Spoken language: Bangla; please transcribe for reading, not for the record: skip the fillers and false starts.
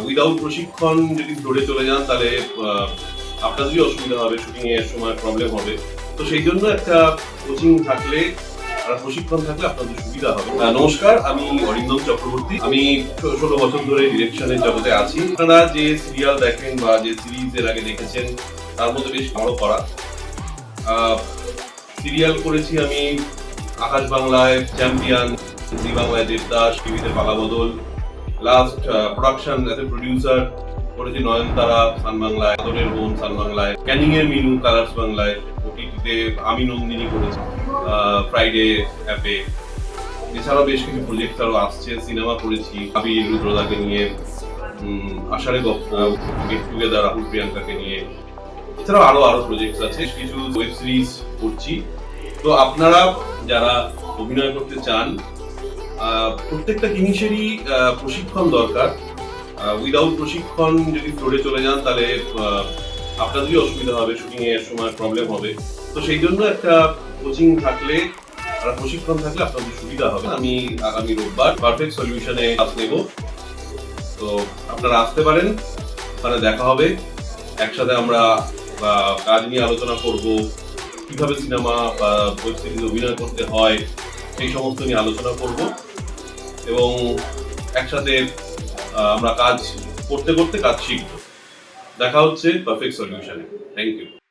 উইদাউট প্রশিক্ষণ যদি ফ্লোরে চলে যান তাহলে আপনাদেরই অসুবিধা হবে, শুটিং এর সময় প্রবলেম হবে। তো সেই জন্য একটা কোচিং থাকলে আর প্রশিক্ষণ থাকলে আপনাদের সুবিধা হবে। নমস্কার, আমি অরিন্দম চক্রবর্তী। আমি 16 বছর ধরে ডিরেকশনের জগতে আছি। আপনারা যে সিরিয়াল দেখেন বা যে সিরিজ এর আগে দেখেছেন তার মধ্যে বেশ বড় করা সিরিয়াল করেছি আমি। আকাশ বাংলায় চ্যাম্পিয়ন, জি বাংলায় দেবদাস, টিভিতে Palabadal, last production as a producer করেছি নয়নতারা সান বাংলায়, আদরের বোন সান বাংলায়, ক্যানিং এর মিনু কালার্স বাংলায়, ওটিটিতে আমি নন্দিনী করেছি ফ্রাইডে অ্যাপে। এছাড়াও বেশ কিছু প্রজেক্ট আরো আসছে। সিনেমা করেছি আবির রুদ্রদাকে নিয়ে, আষাঢ়ে গেট টুগেদার রাহুল প্রিয়াঙ্কাকে নিয়ে। এছাড়াও আরো প্রজেক্ট আছে, কিছু ওয়েব সিরিজ করছি। তো আপনারা যারা অভিনয় করতে চান, প্রত্যেকটা জিনিসেরই প্রশিক্ষণ দরকার। উইদাউট প্রশিক্ষণ যদি ফ্লোরে চলে যান তাহলে আপনাদেরই অসুবিধা হবে, শুটিং এর সময় প্রবলেম হবে। তো সেই জন্য একটা কোচিং থাকলে আর প্রশিক্ষণ থাকলে আপনাদের সুবিধা হবে। আমি আগামী রোববার পারফেক্ট সলিউশনে ক্লাস নেব। তো আপনারা আসতে পারেন, ওখানে দেখা হবে। একসাথে আমরা কাজ নিয়ে আলোচনা করব, কিভাবে সিনেমা বা ওয়েব সিরিজ অভিনয় করতে হয় সেই সমস্ত নিয়ে আলোচনা করব এবং একসাথে আমরা কাজ করতে করতে কাজ শিখব। দেখা হচ্ছে পারফেক্ট সলিউশনে। Thank you.